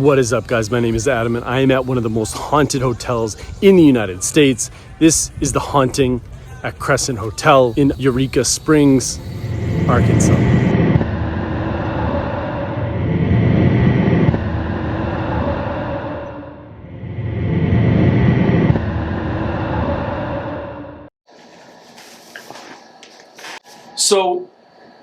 What is up, guys? My name is Adam and I am at one of the most haunted hotels in the United States. This is The Haunting at Crescent Hotel in Eureka Springs, Arkansas. So,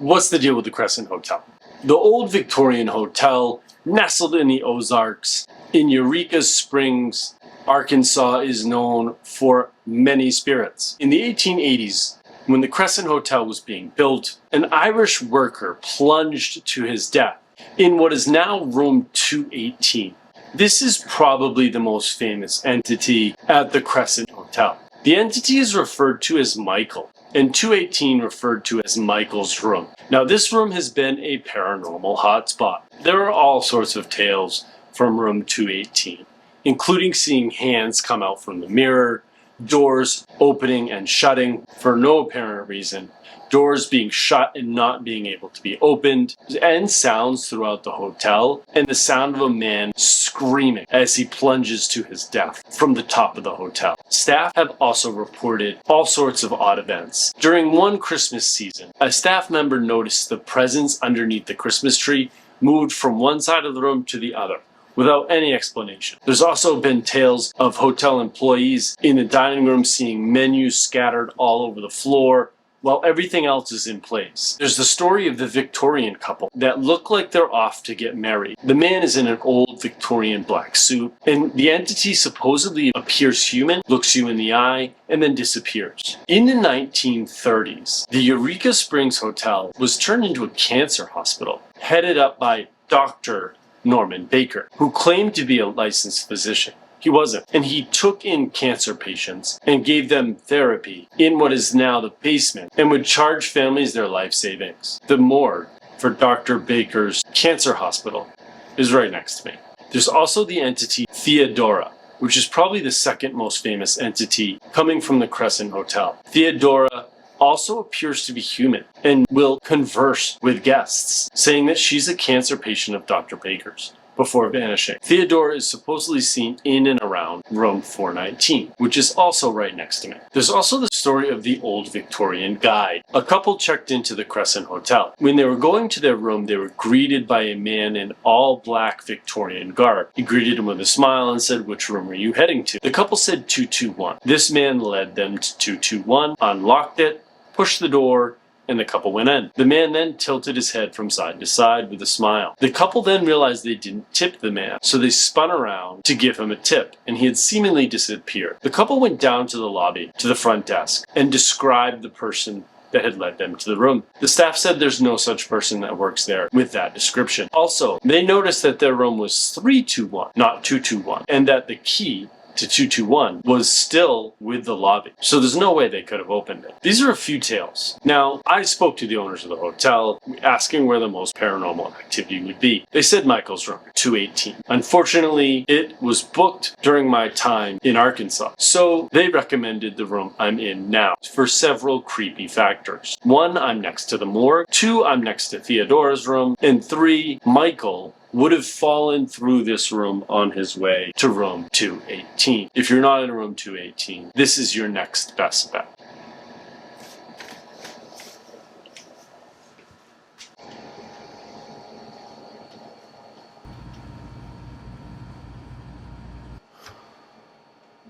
what's the deal with the Crescent Hotel? The old Victorian hotel, nestled in the Ozarks in Eureka Springs, Arkansas, is known for many spirits. In the 1880s, when the Crescent Hotel was being built, an Irish worker plunged to his death in what is now room 218. This is probably the most famous entity at the Crescent Hotel. The entity is referred to as Michael, and 218 referred to as Michael's room. Now, this room has been a paranormal hotspot. There are all sorts of tales from room 218, including seeing hands come out from the mirror, doors opening and shutting for no apparent reason, doors being shut and not being able to be opened, and sounds throughout the hotel, and the sound of a man screaming as he plunges to his death from the top of the hotel. Staff have also reported all sorts of odd events. During one Christmas season, a staff member noticed the presents underneath the Christmas tree moved from one side of the room to the other, without any explanation. There's also been tales of hotel employees in the dining room seeing menus scattered all over the floor while everything else is in place. There's the story of the Victorian couple that look like they're off to get married. The man is in an old Victorian black suit, and the entity supposedly appears human, looks you in the eye, and then disappears. In the 1930s, the Eureka Springs Hotel was turned into a cancer hospital, headed up by Dr. Norman Baker, who claimed to be a licensed physician. He wasn't, and he took in cancer patients and gave them therapy in what is now the basement and would charge families their life savings. The morgue for Dr. Baker's cancer hospital is right next to me. There's also the entity Theodora, which is probably the second most famous entity coming from the Crescent Hotel. Theodora also appears to be human and will converse with guests, saying that she's a cancer patient of Dr. Baker's before vanishing. Theodora is supposedly seen in and around room 419, which is also right next to me. There's also the story of the old Victorian guide. A couple checked into the Crescent Hotel. When they were going to their room, they were greeted by a man in all black Victorian garb. He greeted them with a smile and said, "Which room are you heading to?" The couple said 221. This man led them to 221, unlocked it, pushed the door, and the couple went in. The man then tilted his head from side to side with a smile. The couple then realized they didn't tip the man, so they spun around to give him a tip, and he had seemingly disappeared. The couple went down to the lobby, to the front desk, and described the person that had led them to the room. The staff said there's no such person that works there with that description. Also, they noticed that their room was 321, not 221, and that the key to 221 was still with the lobby. So there's no way they could have opened it. These are a few tales. Now, I spoke to the owners of the hotel, asking where the most paranormal activity would be. They said Michael's room, 218. Unfortunately, it was booked during my time in Arkansas. So they recommended the room I'm in now for several creepy factors. 1, I'm next to the morgue. 2, I'm next to Theodora's room. And 3, Michael would have fallen through this room on his way to room 218. If you're not in room 218, this is your next best bet.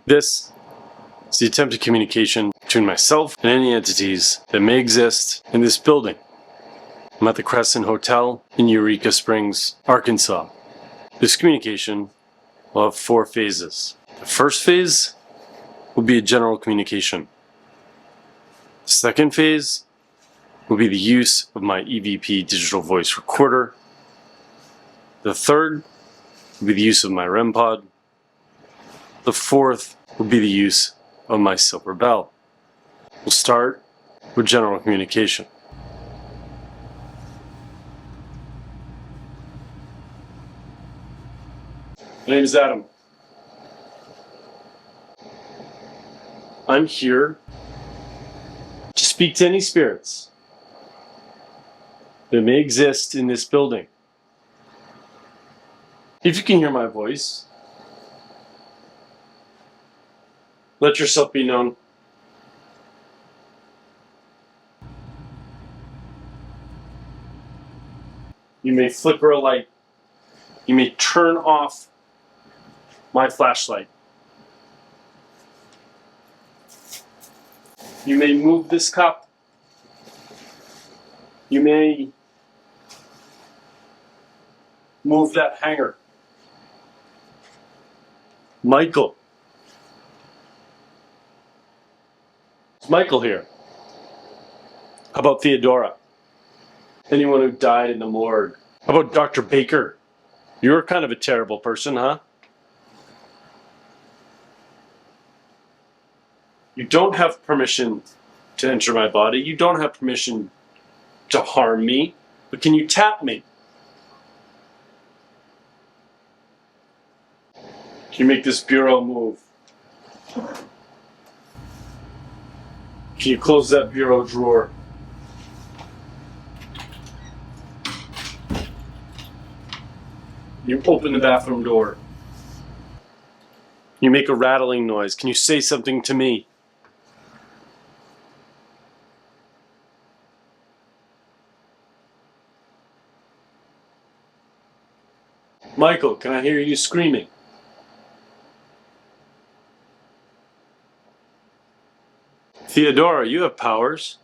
This is the attempted communication between myself and any entities that may exist in this building. I'm at the Crescent Hotel in Eureka Springs, Arkansas. This communication will have 4 phases. The first phase will be a general communication. The second phase will be the use of my EVP digital voice recorder. The third will be the use of my REM pod. The fourth will be the use of my silver bell. We'll start with general communication. My name is Adam. I'm here to speak to any spirits that may exist in this building. If you can hear my voice, let yourself be known. You may flicker a light. You may turn off my flashlight. You may move this cup. You may move that hanger. Michael. Is Michael here? How about Theodora? Anyone who died in the morgue? How about Dr. Baker? You're kind of a terrible person, huh? You don't have permission to enter my body. You don't have permission to harm me. But can you tap me? Can you make this bureau move? Can you close that bureau drawer? You open the bathroom door. You make a rattling noise. Can you say something to me? Michael, can I hear you screaming? Theodora, you have powers.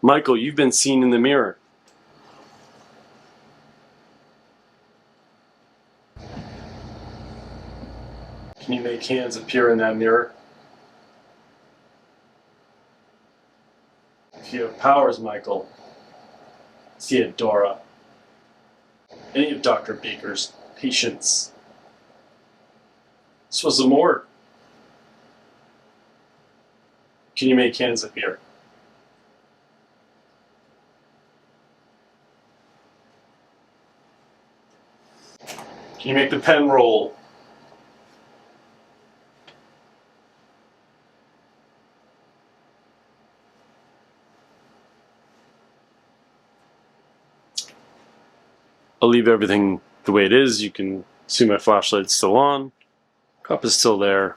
Michael, you've been seen in the mirror. Can you make hands appear in that mirror? If you have powers, Michael, Theodora, any of Dr. Baker's patients, this was a morgue. Can you make hands appear? Can you make the pen roll? I'll leave everything the way it is. You can see my flashlight's still on. Cup is still there.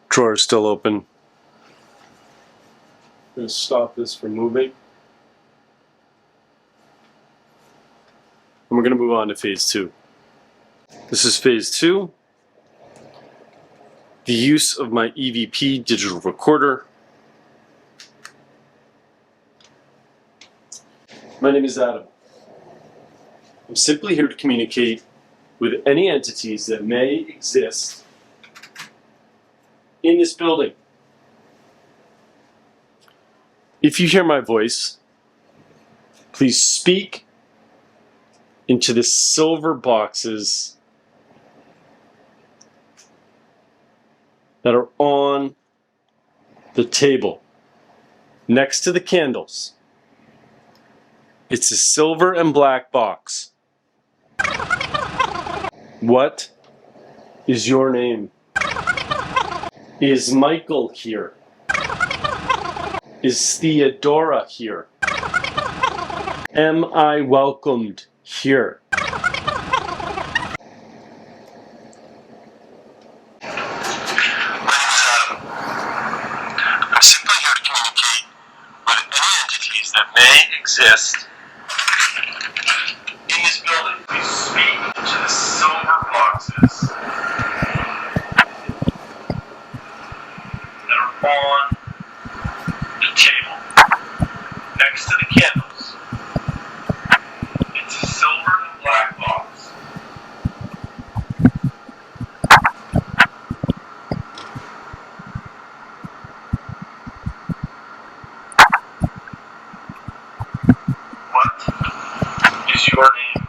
Drawer is still open. I'm going to stop this from moving. And we're going to move on to phase 2. This is phase 2. The use of my EVP digital recorder. My name is Adam. I'm simply here to communicate with any entities that may exist in this building. If you hear my voice, please speak into the silver boxes that are on the table next to the candles. It's a silver and black box. What is your name? Is Michael here? Is Theodora here? Am I welcomed here? I'm simply here to communicate with any entities that may exist in this building. Please speak to the silver boxes that are on the table next to the candles. It's a silver and black box. What is your name?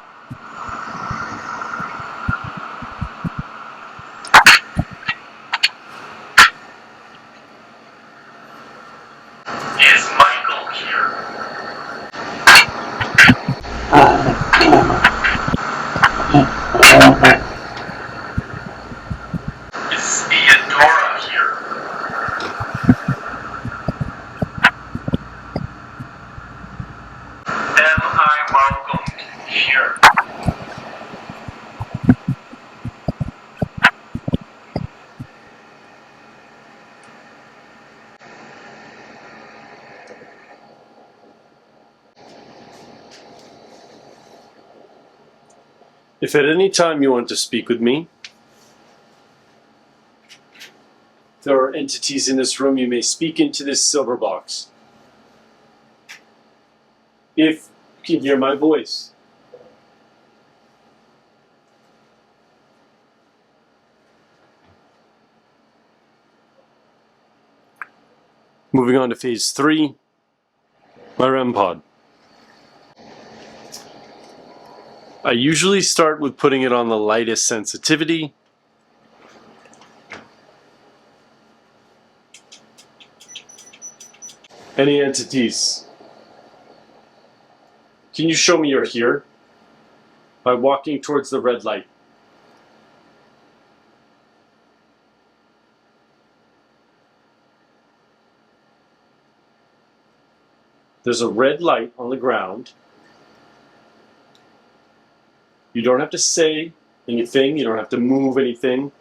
Is Michael here? Is Theodora here? If at any time you want to speak with me, there are entities in this room, you may speak into this silver box. If you can hear my voice. Moving on to phase 3, my REM pod. I usually start with putting it on the lightest sensitivity. Any entities? Can you show me you're here? By walking towards the red light. There's a red light on the ground. You don't have to say anything. You don't have to move anything.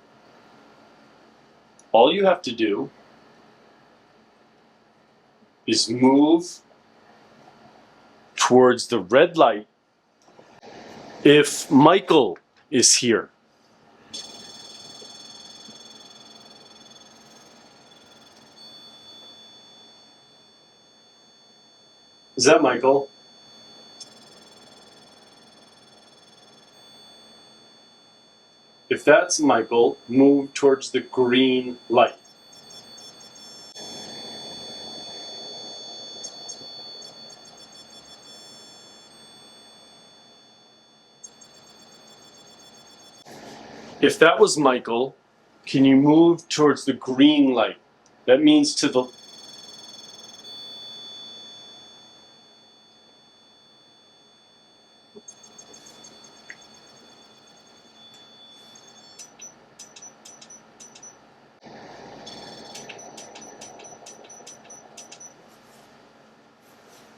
All you have to do is move towards the red light. If Michael is here, is that Michael? If that's Michael, move towards the green light. If that was Michael, can you move towards the green light? That means to the...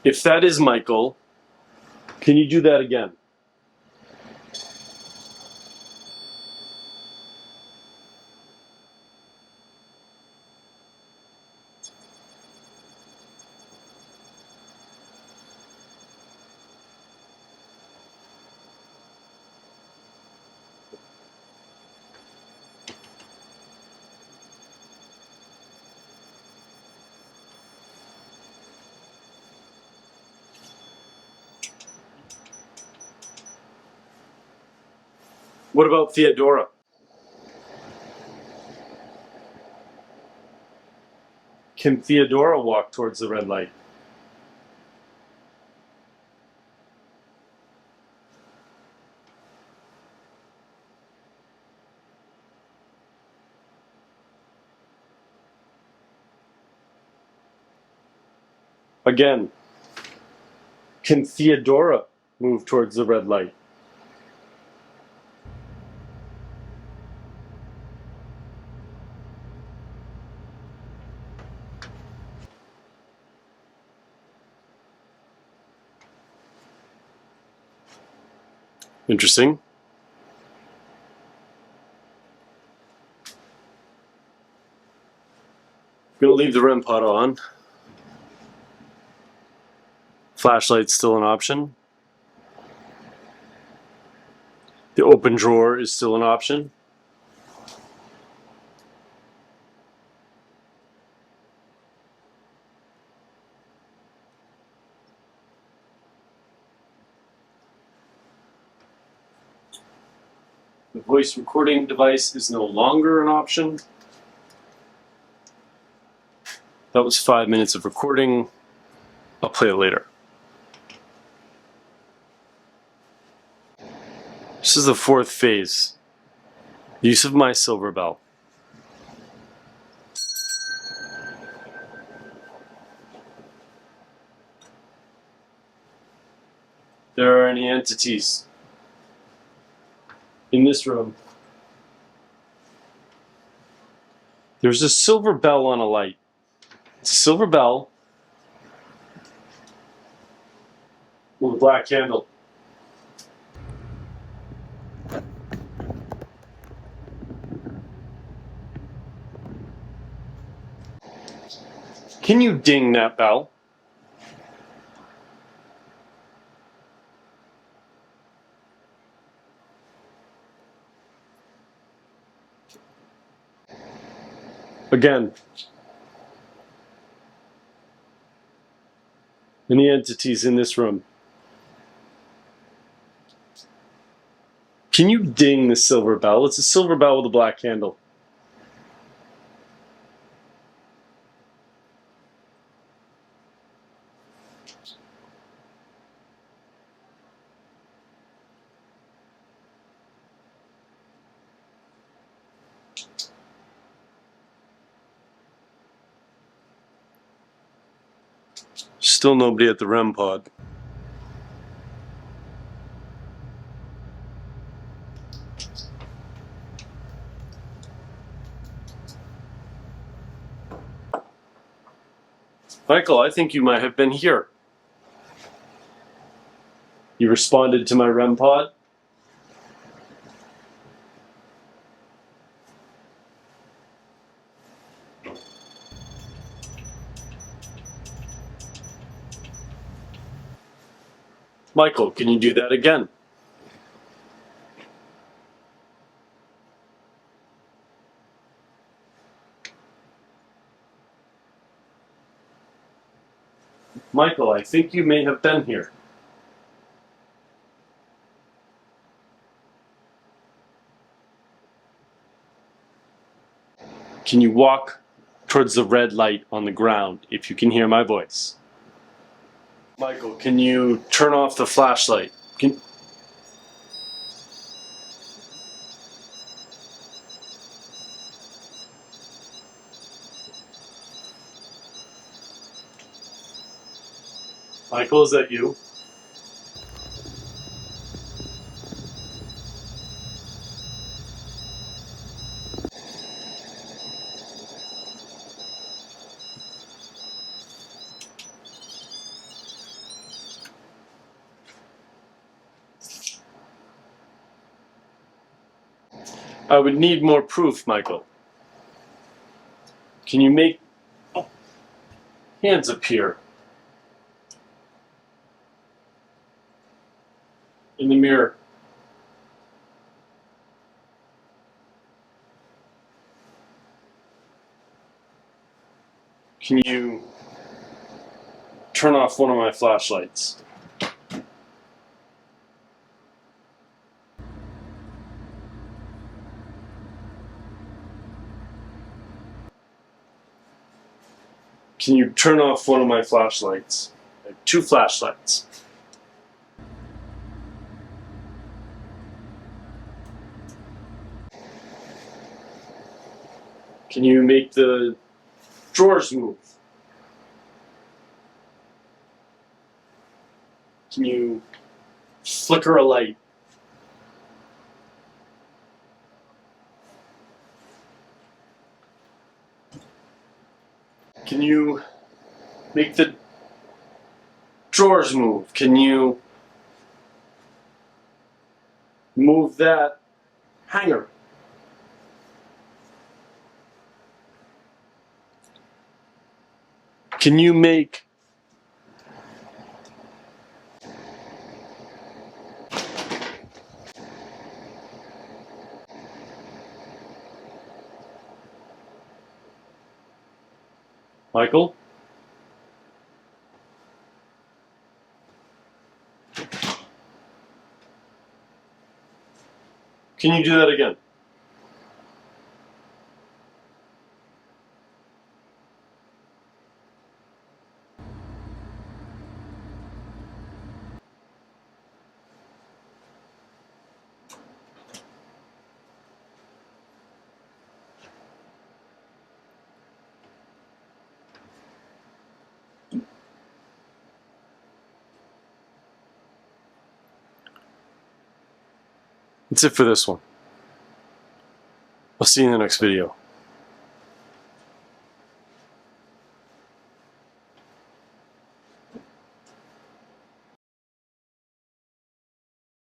If that is Michael, can you do that again? What about Theodora? Can Theodora walk towards the red light? Again, can Theodora move towards the red light? Interesting. I'm going to leave the REM pod on. Flashlight's still an option. The open drawer is still an option. The voice recording device is no longer an option. That was 5 minutes of recording. I'll play it later. This is the 4th phase. Use of my silver bell. There are any entities in this room. There's a silver bell on a light. It's a silver bell with a black handle. Can you ding that bell? Again. Any entities in this room? Can you ding the silver bell? It's a silver bell with a black handle. Still nobody at the REM pod. Michael, I think you might have been here. You responded to my REM pod? Michael, can you do that again? Michael, I think you may have been here. Can you walk towards the red light on the ground if you can hear my voice? Michael, can you turn off the flashlight? Michael, is that you? I would need more proof, Michael. Can you make hands appear in the mirror? Can you turn off one of my flashlights? Can you turn off one of my flashlights? I have 2 flashlights. Can you make the drawers move? Can you flicker a light? Can you make the drawers move? Can you move that hanger? Can you make Michael? Can you do that again? That's it for this one. I'll see you in the next video.